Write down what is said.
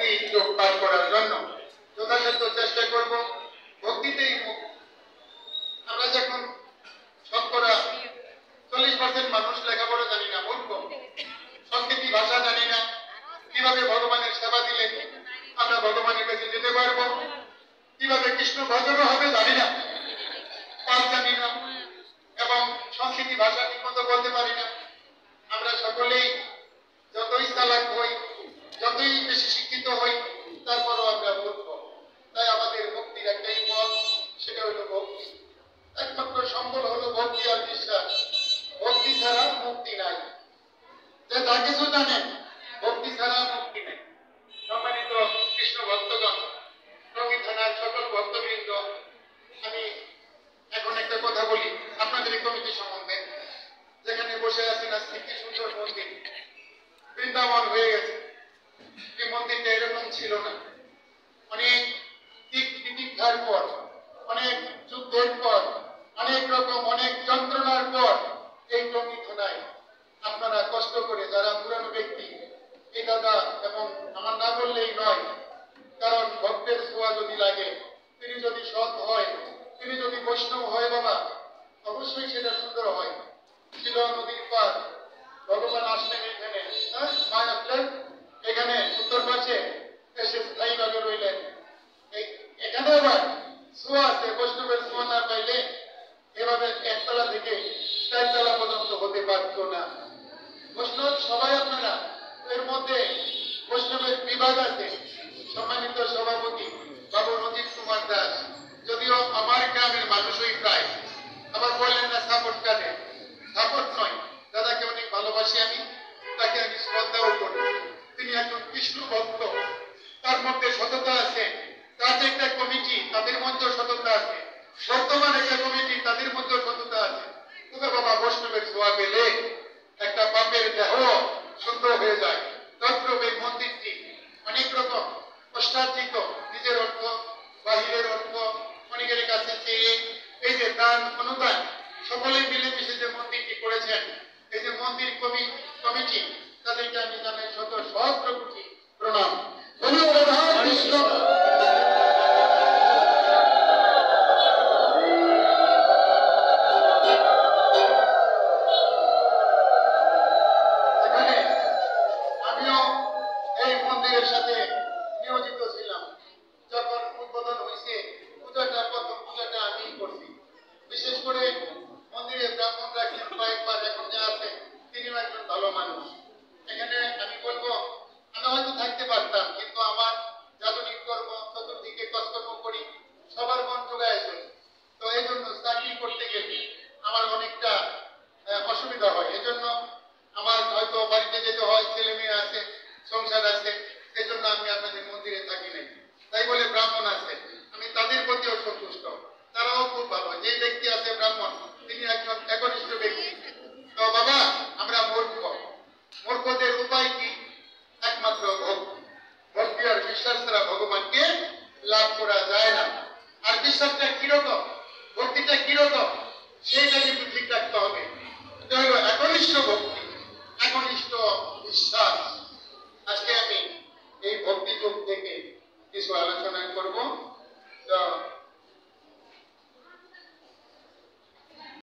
ভক্তি যোগ পাঠ করার জন্য যথাসাধ্য চেষ্টা করব। ভক্তিতেই আমরা যখন শতকরা 40% মানুষ লেখাপড়া জানি না, মূর্খ, সংস্কৃতি ভাষা জানি না, কিভাবে ভগবানের সেবা দিলে আমরা ভগবানের কাছে যেতে পারবো, কিভাবে কৃষ্ণ ভজন হবে জানি না, পাঠ জানি না, এবং সংস্কৃতি ভাষা ঠিক মতো বলতে পারি না। আমরা সকলেই যতই চালাক হই, যতই বেশি শিক্ষিত হই, তারপরও আমরা মূর্খ। তাই আমাদের মুক্তির একটাই পথ, সেটা হলো ভক্তি। একমাত্র সম্বল হলো ভক্তি আর বিশ্বাস। ভক্তি ছাড়া মুক্তি নাই। যে যা কিছু জানেন, ভক্তি ছাড়া মুক্তি নেই। সম্মানিত কৃষ্ণ ভক্তগণ, টঙ্গী থানার সকল ভক্তবৃন্দ, আমি এখন একটা কথা বলি আপনাদের এই কমিটি সম্বন্ধে। যেখানে বসে আছেন আজকে কি সুন্দর মন্দির, বৃন্দাবন হয়ে গেছে। এই মন্দিরটা এরকম ছিল না। অনেক দিক বিতিক্ষার পর, অনেক যুদ্ধের পর, অনেক রকম অনেক যন্ত্রণার পর এই টঙ্গী থানায় আপনারা কষ্ট করে যারা পুরানো ব্যক্তি, এই দাদা এবং আমার না বললেই নয়, কারণ ভক্তের ছোঁয়া যদি লাগে, তিনি যদি সৎ হয়, তিনি যদি বৈষ্ণব হয় বাবা, অবশ্যই সেটা সুন্দর হয়। ছিল নদীর পার, ভগবান আসলেন এখানে, মা আসলেন এখানে উত্তর পাশে এসে স্থায়ীভাবে রইলেন। এখানে আবার ছোঁয়া আছে, বৈষ্ণবের ছোঁয়া না পাইলে এভাবে একতলা থেকে 4 তলা পর্যন্ত হতে পারত না। বৈষ্ণব সবাই আপনারা, এর মধ্যে বৈষ্ণবের বিভাগ আছে। সম্মানিত সভাপতি বাবু রঞ্জিত কুমার দাস, যদিও আমার গ্রামের মানুষই প্রায়, আবার বললেন না সাপোর্ট কাটে, সাপোর্ট নয়, দাদাকে অনেক ভালোবাসি আমি, তাকে আমি শ্রদ্ধাও করি। তিনি একজন কৃষ্ণ ভক্ত, তার মধ্যে সততা আছে। তার যে একটা কমিটি, তাদের মধ্যে সততা আছে। বর্তমান একটা কমিটি, তাদের মধ্যে সততা আছে। তবে বাবা বৈষ্ণবের ছোঁয়া পেলে একটা পাপের দেহ সুন্দর হয়ে যায়। তদ্রূপ এই মন্দিরটি অনেক রকম কষ্টার্জিত, নিজের অর্থ, বাহিরের অর্থ, অনেকের কাছে চেয়ে, এই যে দান অনুদান সকলে মিলেমিশে যে মন্দিরটি করেছেন, এই যে মন্দির কমিটি, তাদেরকে আমি জানাই শত সহস্র কোটি প্রণাম। আমিও এই মন্দিরের সাথে নিয়োজিত ছিলাম। যখন উদ্বোধন হয়েছে, প্রথম পূজাটা আমি করছি। বিশেষ করে মন্দিরে ব্রাহ্মণ রাখেন কয়েকবার, এখন যে আছে তিনিও একজন ভালো মানুষ। এখানে আমি বলবো, আমি হয়তো থাকতে পারতাম, কিন্তু আমার যাদনিক কর্ম, চতুর্দিকে কাজকর্ম করি, সবার মন যোগায় চলি। তো এই জন্য চাকরি করতে গেলে আমার অনেকটা অসুবিধা হয়। এজন্য আমার হয়তো বাড়িতে যেতে হয়, ছেলে মেয়ে আছে, সংসার আছে, এই জন্য আমি আপনাদের মন্দিরে থাকি নাই। তাই বলে ব্রাহ্মণ আছে, আমি তাদের প্রতিও সন্তুষ্ট, তারাও খুব ভালো। যে ব্যক্তি আছে ব্রাহ্মণ, তিনি একজন একনিষ্ঠ ব্যক্তি। তো বাবা, আমরা মূর্খ, মূর্খদের উপায় কি? একমাত্র ভক্তি। ভক্তি আর বিশ্বাস ছাড়া ভগবানকে লাভ করা যায় না। আর বিশ্বাসটা কিরকম, ভক্তিটা কিরকম, সেই যদি